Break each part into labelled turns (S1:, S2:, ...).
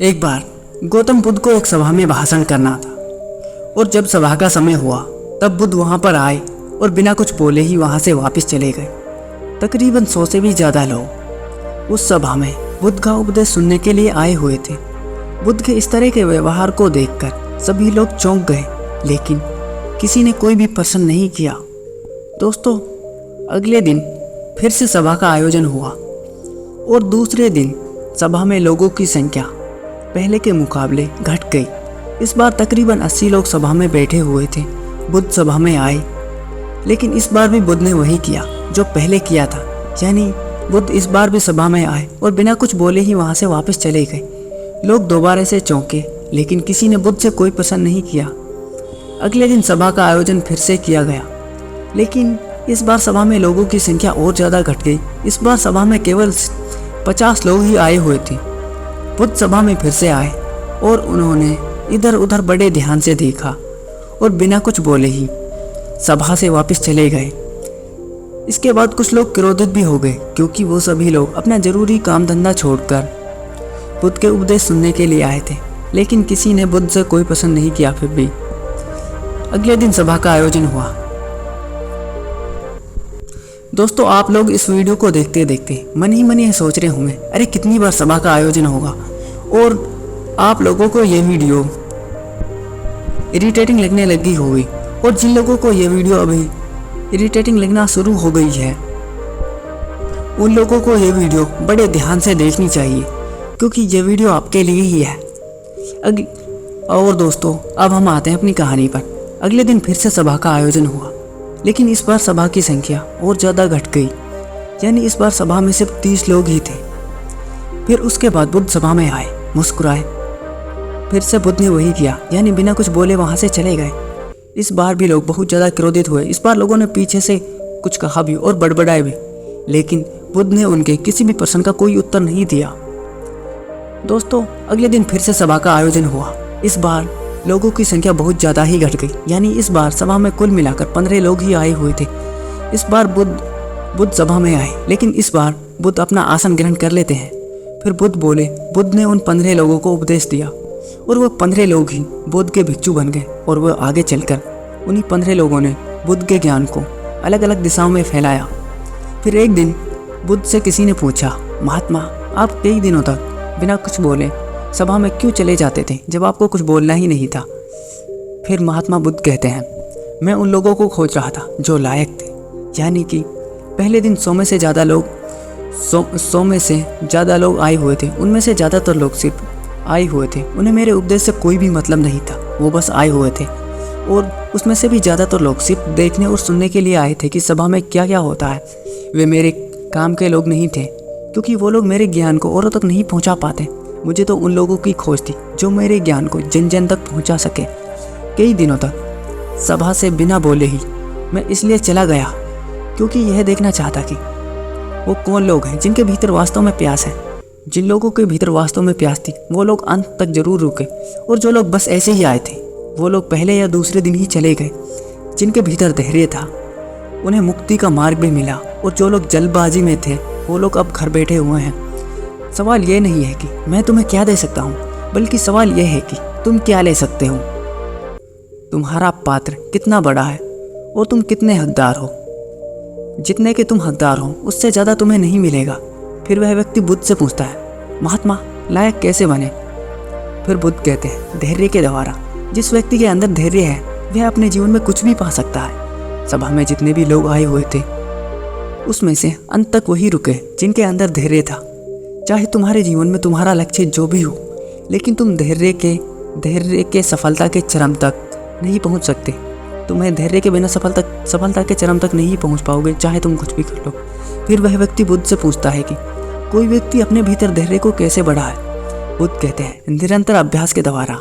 S1: एक बार गौतम बुद्ध को एक सभा में भाषण करना था और जब सभा का समय हुआ तब बुद्ध वहां पर आए और बिना कुछ बोले ही वहां से वापस चले गए। तकरीबन 100 से भी ज़्यादा लोग उस सभा में बुद्ध का उपदेश सुनने के लिए आए हुए थे। बुद्ध के इस तरह के व्यवहार को देखकर सभी लोग चौंक गए, लेकिन किसी ने कोई भी प्रश्न नहीं किया। दोस्तों, अगले दिन फिर से सभा का आयोजन हुआ और दूसरे दिन सभा में लोगों की संख्या पहले के मुकाबले घट गई। इस बार तकरीबन 80 लोग सभा में बैठे हुए थे। बुद्ध सभा में आए, लेकिन इस बार भी बुद्ध ने वही किया जो पहले किया था, यानी बुद्ध इस बार भी सभा में आए और बिना कुछ बोले ही वहां से वापस चले गए। लोग दोबारा से चौंके, लेकिन किसी ने बुद्ध से कोई प्रश्न नहीं किया। अगले दिन सभा का आयोजन फिर से किया गया, लेकिन इस बार सभा में लोगों की संख्या और ज़्यादा घट गई। इस बार सभा में केवल 50 लोग ही आए हुए थे। बुद्ध सभा में फिर से आए और उन्होंने इधर उधर बड़े ध्यान से देखा और बिना कुछ बोले ही सभा से वापस चले गए। इसके बाद कुछ लोग क्रोधित भी हो गए, क्योंकि वो सभी लोग अपना जरूरी काम धंधा छोड़कर बुद्ध के उपदेश सुनने के लिए आए थे, लेकिन किसी ने बुद्ध से कोई प्रश्न नहीं किया। फिर भी अगले दिन सभा का आयोजन हुआ। दोस्तों, आप लोग इस वीडियो को देखते देखते मन ही मन ये सोच रहे होंगे, अरे कितनी बार सभा का आयोजन होगा। और आप लोगों को ये वीडियो इरिटेटिंग लगने लगी होगी, और जिन लोगों को ये वीडियो अभी इरिटेटिंग लगना शुरू हो गई है उन लोगों को ये वीडियो बड़े ध्यान से देखनी चाहिए, क्योंकि ये वीडियो आपके लिए ही है। और दोस्तों, अब हम आते हैं अपनी कहानी पर। अगले दिन फिर से सभा का आयोजन हुआ, लेकिन इस बार सभा की संख्या और ज़्यादा घट गई, यानी इस बार सभा में सिर्फ 30 लोग ही थे। फिर उसके बाद बुद्ध सभा में आए, मुस्कुराए। फिर से बुद्ध ने वही किया, यानी बिना कुछ बोले वहाँ से चले गए। इस बार भी लोग बहुत ज़्यादा क्रोधित हुए। इस बार लोगों ने पीछे से कुछ कहा भी और बड़बड़ाए भी, लेकिन बुद्ध ने उनके किसी भी प्रश्न का कोई उत्तर नहीं दिया। दोस्तों, अगले दिन फिर से सभा का आयोजन हुआ। इस बार लोगों की संख्या बहुत ज़्यादा ही घट गई, यानी इस बार सभा में कुल मिलाकर 15 लोग ही आए हुए थे। इस बार बुद्ध सभा में आए, लेकिन इस बार बुद्ध अपना आसन ग्रहण कर लेते हैं। फिर बुद्ध बोले। बुद्ध ने उन 15 लोगों को उपदेश दिया और वह 15 लोग ही बुद्ध के भिक्षु बन गए। और वह आगे चलकर उन्हीं 15 लोगों ने बुद्ध के ज्ञान को अलग अलग दिशाओं में फैलाया। फिर एक दिन बुद्ध से किसी ने पूछा, महात्मा, आप कई दिनों तक बिना कुछ बोले सभा में क्यों चले जाते थे जब आपको कुछ बोलना ही नहीं था? फिर महात्मा बुद्ध कहते हैं, मैं उन लोगों को खोज रहा था जो लायक थे, यानी कि पहले दिन 100 में से ज़्यादा लोग आए हुए थे। उनमें से ज़्यादातर लोग सिर्फ आए हुए थे, उन्हें मेरे उपदेश से कोई भी मतलब नहीं था, वो बस आए हुए थे। और उसमें से भी ज़्यादातर लोग सिर्फ देखने और सुनने के लिए आए थे कि सभा में क्या क्या होता है। वे मेरे काम के लोग नहीं थे, क्योंकि वो लोग मेरे ज्ञान को औरों तक नहीं पहुंचा पाते। मुझे तो उन लोगों की खोज थी जो मेरे ज्ञान को जन जन तक पहुंचा सके। कई दिनों तक सभा से बिना बोले ही मैं इसलिए चला गया, क्योंकि यह देखना चाहता कि वो कौन लोग हैं जिनके भीतर वास्तव में प्यास है। जिन लोगों के भीतर वास्तव में प्यास थी वो लोग अंत तक जरूर रुके, और जो लोग बस ऐसे ही आए थे वो लोग पहले या दूसरे दिन ही चले गए। जिनके भीतर धैर्य था उन्हें मुक्ति का मार्ग भी मिला, और जो लोग जल्दबाजी में थे वो लोग अब घर बैठे हुए हैं। सवाल ये नहीं है कि मैं तुम्हें क्या दे सकता हूँ, बल्कि सवाल यह है कि तुम क्या ले सकते हो। तुम्हारा पात्र कितना बड़ा है और तुम कितने हकदार हो। जितने के तुम हकदार हो उससे ज़्यादा तुम्हें नहीं मिलेगा। फिर वह व्यक्ति बुद्ध से पूछता है, महात्मा, लायक कैसे बने? फिर बुद्ध कहते हैं, धैर्य के द्वारा। जिस व्यक्ति के अंदर धैर्य है वह अपने जीवन में कुछ भी पा सकता है। सभा में जितने भी लोग आए हुए थे उसमें से अंत तक वही रुके जिनके अंदर धैर्य था। चाहे तुम्हारे जीवन में तुम्हारा लक्ष्य जो भी हो, लेकिन तुम धैर्य के सफलता के चरम तक नहीं पहुंच सकते। तुम्हें धैर्य के बिना सफलता के चरम तक नहीं पहुंच पाओगे, चाहे तुम कुछ भी कर लो। फिर वह व्यक्ति बुद्ध से पूछता है कि कोई व्यक्ति अपने भीतर धैर्य को कैसे बढ़ाए? बुद्ध कहते हैं, निरंतर अभ्यास के द्वारा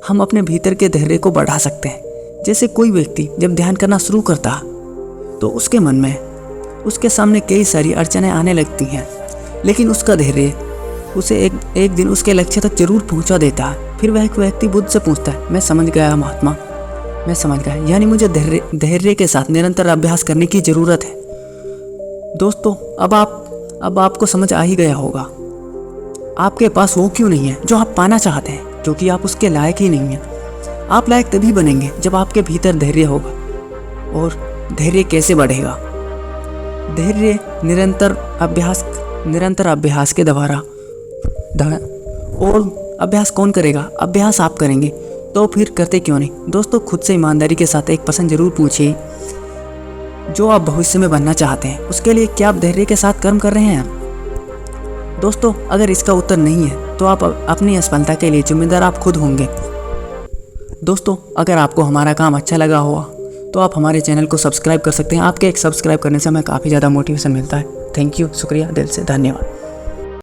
S1: हम अपने भीतर के धैर्य को बढ़ा सकते हैं। जैसे कोई व्यक्ति जब ध्यान करना शुरू करता है तो उसके मन में उसके सामने कई सारी अड़चनें आने लगती हैं, लेकिन उसका धैर्य उसे एक दिन उसके लक्ष्य तक जरूर पहुंचा देता है। फिर वह व्यक्ति बुद्ध से पूछता है, मैं समझ गया महात्मा, मैं समझ गया, यानी मुझे धैर्य के साथ निरंतर अभ्यास करने की ज़रूरत है। दोस्तों, अब आपको समझ आ ही गया होगा आपके पास वो क्यों नहीं है जो आप पाना चाहते हैं, क्योंकि आप उसके लायक ही नहीं हैं। आप लायक तभी बनेंगे जब आपके भीतर धैर्य होगा। और धैर्य कैसे बढ़ेगा? धैर्य निरंतर अभ्यास के द्वारा। और अभ्यास कौन करेगा? अभ्यास आप करेंगे। तो फिर करते क्यों नहीं? दोस्तों, खुद से ईमानदारी के साथ एक प्रश्न जरूर पूछिए, जो आप भविष्य में बनना चाहते हैं उसके लिए क्या आप धैर्य के साथ कर्म कर रहे हैं? दोस्तों, अगर इसका उत्तर नहीं है तो आप अपनी असफलता के लिए जिम्मेदार आप खुद होंगे। दोस्तों, अगर आपको हमारा काम अच्छा लगा हुआ तो आप हमारे चैनल को सब्सक्राइब कर सकते हैं। आपके एक सब्सक्राइब करने से हमें काफ़ी ज़्यादा मोटिवेशन मिलता है। थैंक यू, शुक्रिया, दिल से धन्यवाद।